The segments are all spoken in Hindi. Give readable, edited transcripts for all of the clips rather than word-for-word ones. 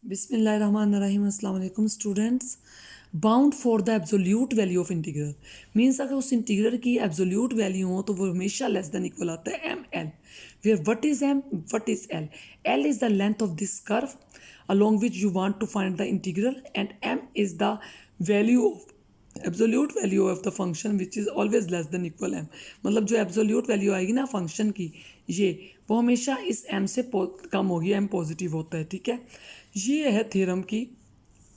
बिस्मिल्लाहिर्रहमानिर्रहीम अस्सलाम वालेकुम students. Bound for the absolute value of integral means अगर उस इंटीग्रल की एब्सोल्यूट वैल्यू हो तो वो हमेशा लेस देन इक्वल आता है M L, where what is M, what is L. L is the length of this curve along which you want to find the integral and m is the value of absolute value of the function which is always less than equal M. मतलब जो एब्सोल्यूट वैल्यू आएगी ना फंक्शन की, ये वो हमेशा इस एम से कम होगी, एम पॉजिटिव होता है। ठीक है, ये है थ्योरम की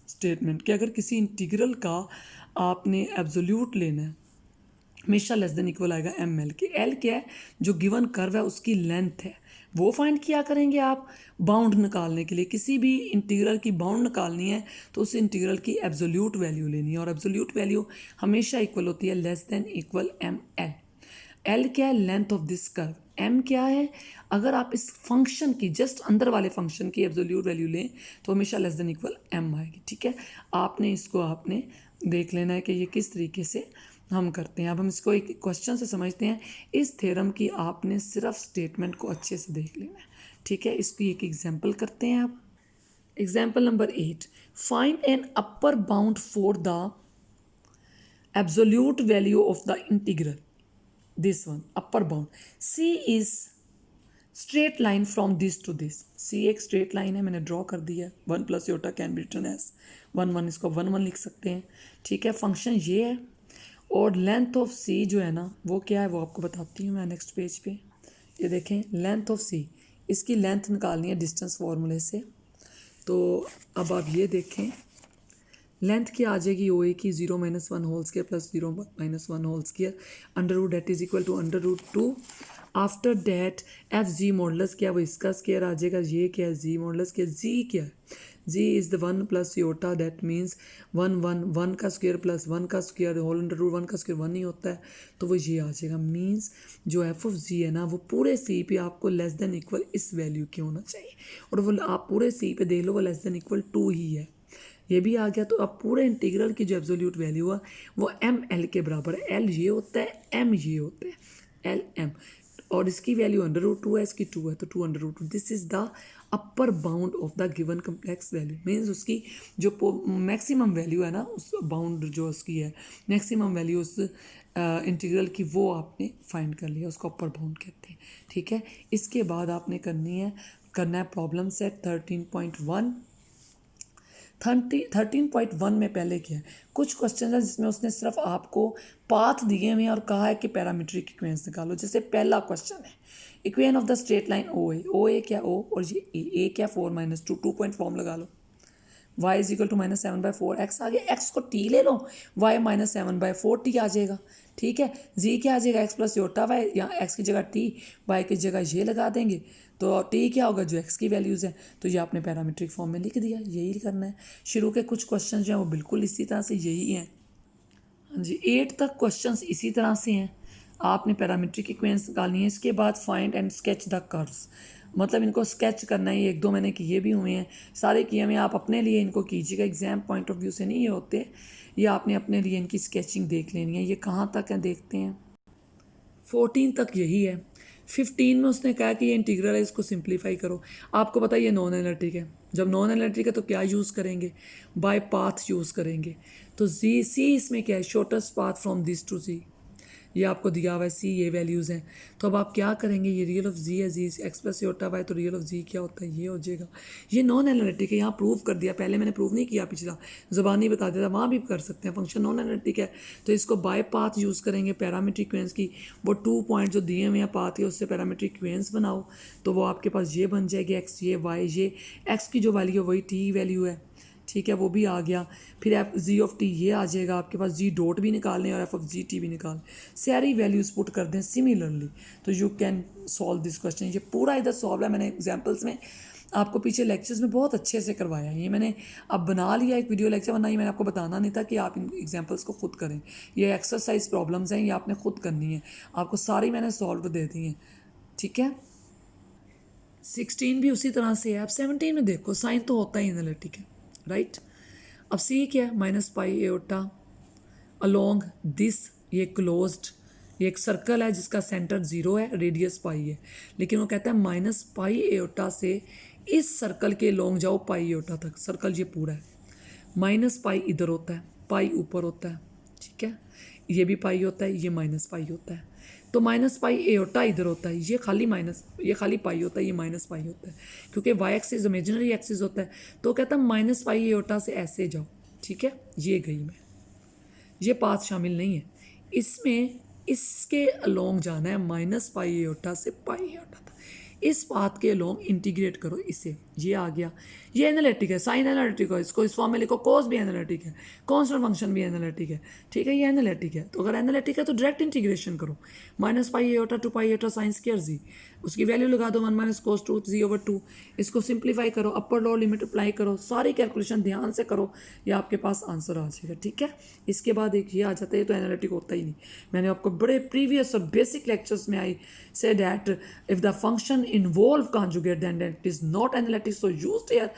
स्टेटमेंट कि अगर किसी इंटीग्रल का आपने एब्सोल्यूट लेना है हमेशा लेस देन इक्वल आएगा एम एल के। एल क्या है, जो गिवन कर्व है उसकी लेंथ है, वो फाइंड किया करेंगे आप बाउंड निकालने के लिए। किसी भी इंटीग्रल की बाउंड निकालनी है तो उस इंटीग्रल की एब्सोल्यूट वैल्यू लेनी है और एब्सोल्यूट वैल्यू हमेशा इक्वल होती है less than equal M L. L क्या है, length of this curve. M क्या है, अगर आप इस फंक्शन की जस्ट अंदर वाले फंक्शन की एब्सोल्यूट वैल्यू लें तो हमेशा लेस देन इक्वल एम आएगी। ठीक है, आपने इसको आपने देख लेना है कि ये किस तरीके से हम करते हैं। अब हम इसको एक क्वेश्चन से समझते हैं। इस थ्योरम की आपने सिर्फ स्टेटमेंट को अच्छे से देख लेना है। ठीक है, इसकी एक एग्जांपल करते हैं। अब example number 8, find an upper bound for the absolute value of the integral. This one upper bound, C is straight line from this to this. C एक स्ट्रेट लाइन है, मैंने ड्रॉ कर दिया। 1 plus iota can be written as 1 1, इसको 1 1 लिख सकते हैं। ठीक है, फंक्शन ये है और लेंथ ऑफ सी जो है ना वो क्या है वो आपको बताती हूँ मैं नेक्स्ट पेज पे। ये देखें, लेंथ ऑफ सी, इसकी लेंथ निकालनी है डिस्टेंस फार्मूले से। तो अब आप ये देखें, लेंथ क्या आ जाएगी, ओ ए की 0 - 1 whole square plus 0 - 1 whole square under root that is equal to under root 2। After that F G modulus क्या, वो इसका स्क्वायर आ जाएगा। ये क्या है, जी मॉडलस क्या, जी क्या है, G is the 1 plus iota, that means 1 1 1 का स्क्वायर प्लस 1 का स्क्वायर होल अंडर रूट 1 का स्क्वायर 1 ही होता है, तो वो ये आ जाएगा। मीन्स जो एफ ऑफ जी है ना वो पूरे सी पे आपको लेस देन इक्वल इस वैल्यू की होना चाहिए, और वो आप पूरे सी पे देख लो वो लेस देन इक्वल 2 ही है। ये भी आ गया। तो अब पूरे इंटीग्रल की जो एब्सोल्यूट वैल्यू है वो एम एल के बराबर है। एल ये होता है, एम ये होता है, एल एम, और इसकी वैल्यू अंडर रूट 2 है, इसकी 2 है तो 2 under root 2। This is the upper bound of the given complex value. Means उसकी जो मैक्सिमम वैल्यू है ना, उस बाउंड जो उसकी है मैक्सिमम वैल्यू उस इंटीग्रल की, वो आपने फाइंड कर लिया, उसको अपर बाउंड कहते हैं। ठीक है, इसके बाद आपने करना है प्रॉब्लम सेट 13.1। 13.1 में पहले क्या है, कुछ क्वेश्चन है जिसमें उसने सिर्फ आपको पाथ दिए हुए हैं और कहा है कि पैरामीट्रिक इक्वेशंस निकालो। जैसे पहला क्वेश्चन है, equation of the straight line O A क्या, ओ और ये ए क्या 4 - 2, 2 पॉइंट फॉर्म लगा लो। y is equal to -7/4, X आ गया, एक्स को टी ले लो, y -7/4 टी आ जाएगा। ठीक है, जी क्या आ जाएगा, एक्स प्लस योटा वाई, यहाँ एक्स की जगह टी, वाई की जगह ये लगा देंगे तो टी क्या होगा, जो एक्स की वैल्यूज़ है तो ये आपने पैरामीट्रिक फॉर्म में लिख दिया। यही करना है। शुरू के कुछ क्वेश्चन जो हैं वो बिल्कुल इसी तरह से यही हैं। हाँ जी, 8 तक क्वेश्चंस इसी तरह से हैं। आपने पैरामीट्रिक इक्वेशंस निकालनी है। इसके बाद find and sketch the curves, मतलब इनको स्केच करना है। ये 1 2 मैंने किए भी हुए हैं, सारे किए हुए हैं। आप अपने लिए इनको कीजिएगा, एग्जाम पॉइंट ऑफ व्यू से नहीं ये होते, ये आपने अपने लिए इनकी स्केचिंग देख लेनी है। ये कहाँ तक है देखते हैं, 14 तक यही है। 15 में उसने कहा कि ये इंटीग्रल है, इसको सिंप्लीफाई करो। आपको पता है ये नॉन एनालिटिक है। जब नॉन एनालिटिक है तो क्या यूज़ करेंगे, बाय पाथ यूज़ करेंगे। तो जी सी इसमें क्या है, shortest path from this to C, ये आपको दिया हुआ है सी, ये वैल्यूज़ हैं। तो अब आप क्या करेंगे, ये रियल ऑफ जी है, जी एक्स प्लस योटा वाई, तो रियल ऑफ जी क्या होता है, ये हो जाएगा। ये नॉन एनालिटिक है, यहाँ प्रूव कर दिया। पहले मैंने प्रूव नहीं किया, पिछला ज़बानी बता दिया था, वहाँ भी कर सकते हैं। फंक्शन नॉन एनालिटिक है तो इसको बाय पाथ यूज़ करेंगे पैरामीट्रिक इक्वेशंस की। वो 2 पॉइंट जो दिए हुए हैं पाथ के, उससे पैरामीट्रिक इक्वेशंस बनाओ तो वो आपके पास ये बन जाएगी, एक्स ये वाई, ये एक्स की जो वैल्यू है वही टी वैल्यू है। ठीक है, वो भी आ गया। फिर एफ जी ऑफ टी ये आ जाएगा आपके पास, जी डॉट भी निकालने और एफ ऑफ जी टी भी निकाल, सारी वैल्यूज पुट कर दें सिमिलरली तो you can solve this question. ये पूरा इधर सॉल्व है, मैंने एग्जाम्पल्स में आपको पीछे लेक्चर्स में बहुत अच्छे से करवाया है। ये मैंने अब बना लिया एक वीडियो लेक्चर, वरना ये मैंने आपको बताना नहीं था कि आप इन एग्जाम्पल्स को खुद करें। ये एक्सरसाइज प्रॉब्लम्स हैं, ये आपने खुद करनी है, आपको सारी मैंने सॉल्व दे दी हैं। ठीक है, 16 भी उसी तरह से है। अब 17 में देखो, साइन तो होता ही एनालिटिक है, राइट। अब सी क्या है, -पाई एओटा अलोंग दिस, ये क्लोज्ड, ये एक सर्कल है जिसका सेंटर 0 है, रेडियस पाई है, लेकिन वो कहता है -पाई एओटा से इस सर्कल के लॉन्ग जाओ पाई एयोटा तक, सर्कल ये पूरा है, माइनस पाई इधर होता है, पाई ऊपर होता है, ठीक है, ये भी पाई होता है, ये माइनस पाई होता है, तो माइनस पाई एयोटा इधर होता है, ये खाली माइनस, ये खाली पाई होता है, ये माइनस पाई होता है, क्योंकि वाई एक्सिस इमेजिनरी एक्सिस होता है, तो कहता है माइनस पाई एयोटा से ऐसे जाओ, ठीक है, ये गई मैं, ये पाथ शामिल नहीं है इसमें, इसके अलोंग जाना है माइनस पाई एयोटा से पाई एयोटा तक, इस पाथ के अलोंग इंटीग्रेट करो इसे, ये आ गया, ये एनालिटिक है, साइन एनालिटिक है, इसको इस फॉर्म में लिखो, कोस भी एनालिटिक है, कांस्टेंट फंक्शन भी एनालिटिक है, ठीक है, ये एनालिटिक है, तो अगर एनालिटिक है तो डायरेक्ट इंटीग्रेशन करो, minus pi iota to pi iota sine square जी, उसकी वैल्यू लगा दो 1 माइनस कोस 2 जी ओवर 2, इसको सिंप्लीफाई करो, अपर लोअर लिमिट अप्लाई करो, सारी कैलकुलेशन ध्यान से करो, ये आपके पास आंसर आ जाएगा, ठीक है। इसके बाद एक ये आ जाता है, तो एनालिटिक होता ही नहीं, मैंने आपको बड़े प्रीवियस और बेसिक लेक्चर्स में I say that if the function involve conjugate then it is not analytic, so used here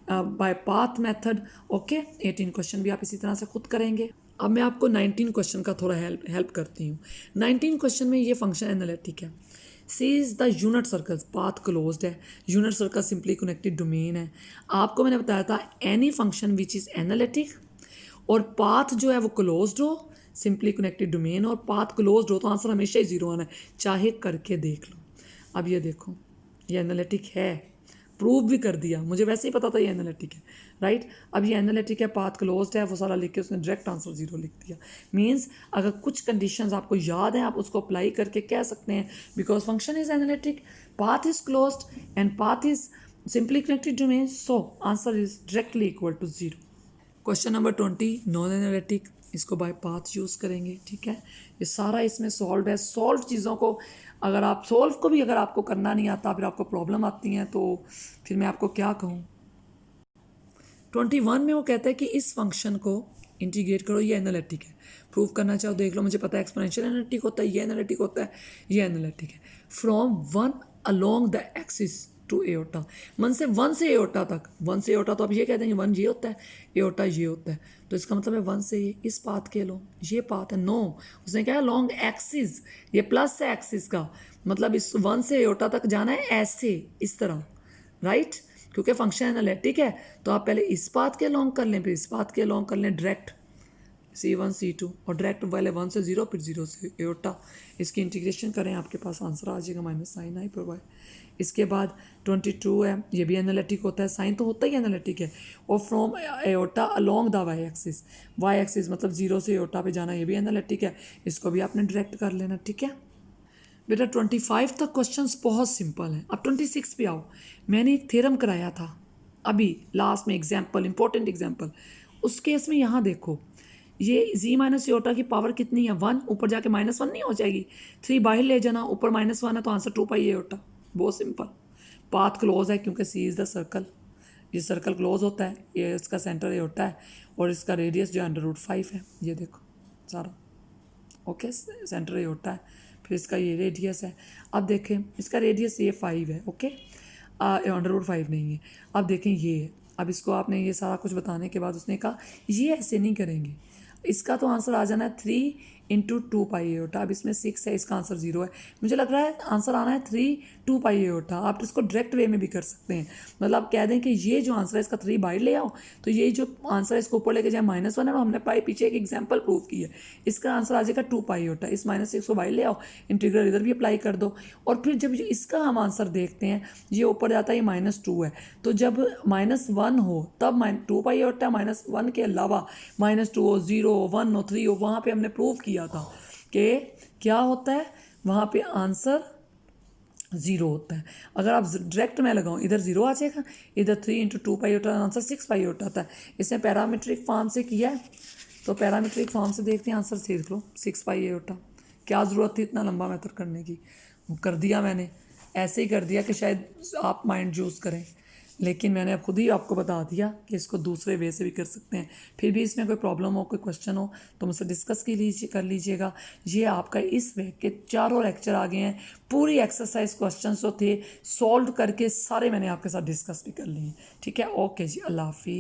by path method, okay. 18 question भी आप इसी तरह से खुद करेंगे। अब मैं आपको 19 क्वेश्चन का थोड़ा हेल्प करती हूँ। 19 क्वेश्चन में ये फंक्शन एनालिटिक है, C is the unit circle, path closed है, unit circle simply connected domain है, आपको मैंने बताया था any function which is analytic और पाथ जो है वो क्लोज्ड हो, सिंपली कनेक्टेड डोमेन और पाथ क्लोज्ड हो, तो आंसर हमेशा ही जीरो आना है, चाहे करके देख लो। अब ये देखो, ये एनालिटिक है, प्रूव भी कर दिया, मुझे वैसे ही पता था ये एनालिटिक है, राइट। अब ये एनालिटिक है, पाथ क्लोज्ड है, वो सारा लिख के उसने डायरेक्ट आंसर जीरो लिख दिया। मींस अगर कुछ कंडीशंस आपको याद हैं, आप उसको अप्लाई करके कह सकते हैं, because function is analytic, path is closed and path is simply connected domain, so answer is directly equal to zero. Question number 20 non analytic, इसको बाय पाथ यूज़ करेंगे, ठीक है, ये सारा इसमें सॉल्व है। सॉल्व चीज़ों को अगर आप सॉल्व को भी अगर आपको करना नहीं आता, फिर आपको प्रॉब्लम आती हैं, तो फिर मैं आपको क्या कहूँ। 21 में वो कहता है कि इस फंक्शन को इंटीग्रेट करो, ये एनालिटिक है, प्रूव करना चाहो देख लो, मुझे पता है एक्सपोनेंशियल एनालिटिक होता है, ये एनालिटिक होता है, ये एनालिटिक है। From 1 along the axis to iota, one से एओटा तक, 1 से एओटा, तो अब ये कह देंगे 1 ये होता है, एओटा ये होता है, तो इसका मतलब है 1 से इस पाथ के लो, ये पाथ है, नो उसने क्या है लॉन्ग एक्सिस, ये प्लस है एक्सिस का, मतलब इस 1 से एओटा तक जाना है ऐसे, इस तरह, राइट, क्योंकि फंक्शन एनालिटिक है, तो आप पहले इस पाथ के लॉन्ग कर लें, फिर इस पाथ के लॉन्ग कर लें डायरेक्ट, C1 C2 और डायरेक्ट वाले 1 से 0 फिर 0 से एओटा, इसकी इंटीग्रेशन करें, आपके पास आंसर आ जाएगा माइनस साइन आई पर वाई। इसके बाद 22 है, ये भी एनालिटिक होता है, साइन तो होता ही एनालिटिक है, और from iota along the Y axis मतलब 0 से एओटा पे जाना, ये भी एनालिटिक है, इसको भी आपने डायरेक्ट कर लेना, ठीक है बेटा। 25 तक क्वेश्चंस बहुत सिंपल हैं। अब 26 पे आओ, मैंने एक थ्योरम कराया था अभी लास्ट में, एग्जाम्पल, इंपॉर्टेंट एग्जाम्पल, उस केस में यहाँ देखो, ये जी माइनस एओटा की पावर कितनी है 1, ऊपर जाके -1 नहीं हो जाएगी, 3 बाहर ले जाना, ऊपर -1 है, तो आंसर 2 पाई एओटा, बहुत सिंपल। पाथ क्लोज है क्योंकि सी इज़ द सर्कल, ये सर्कल क्लोज होता है, ये इसका सेंटर एओटा है, और इसका रेडियस जो √5 है, ये देखो सारा, ओके, सेंटर एओटा है, फिर इसका ये रेडियस है। अब देखें इसका रेडियस ये 5 है, ओके, √5 नहीं है। अब देखें ये है, अब इसको आपने ये सारा कुछ बताने के बाद उसने कहा ये ऐसे नहीं करेंगे, इसका तो आंसर आ जाना है 3 इंटू 2 पाई एओटा, अब इसमें 6 है, इसका आंसर 0 है, मुझे लग रहा है आंसर आना है 3 2 पाई एओटा। आप इसको डायरेक्ट वे में भी कर सकते हैं, मतलब आप कह दें कि ये जो आंसर है इसका 3 बाहर ले आओ, तो ये जो आंसर है इसको ऊपर लेके जाए -1 है, हमने पाई पीछे एक एग्जाम्पल प्रूव की है, इसका आंसर आ जाएगा 2 पाई एओटा, इस -6 को बाहर ले आओ, इंटीग्रल इधर भी अप्लाई कर दो, और फिर जब इसका हम आंसर देखते हैं, ये ऊपर जाता है, ये -2 है, तो जब -1 हो तब 2 पाई एओटा, -1 के अलावा -2 हो, 0 हो, 1 हो, 3 हो, वहाँ पे हमने प्रूव किया था कि क्या होता है, वहाँ पे आंसर 0 होता है। अगर आप डायरेक्ट मैं लगाऊं, इधर 0 आ जाएगा, इधर 3 इंटू 2 पाई होता है, आंसर 6 पाई होता है। इसने पैरामीट्रिक फॉर्म से किया है, तो पैरामीट्रिक फॉर्म से देखते हैं, आंसर देख लो 6 पाई होता। क्या ज़रूरत थी इतना लंबा मेथड करने की, वो कर दिया मैंने, ऐसे ही कर दिया कि शायद आप माइंड यूज़ करें, लेकिन मैंने अब खुद ही आपको बता दिया कि इसको दूसरे वे से भी कर सकते हैं। फिर भी इसमें कोई प्रॉब्लम हो, कोई क्वेश्चन हो, तो मुझसे डिस्कस कर लीजिएगा। ये आपका इस वे के चारों लेक्चर आ गए हैं, पूरी एक्सरसाइज क्वेश्चन जो थे सॉल्व करके सारे मैंने आपके साथ डिस्कस भी कर लिए हैं, ठीक है। ओके जी, अल्लाह हाफिज़।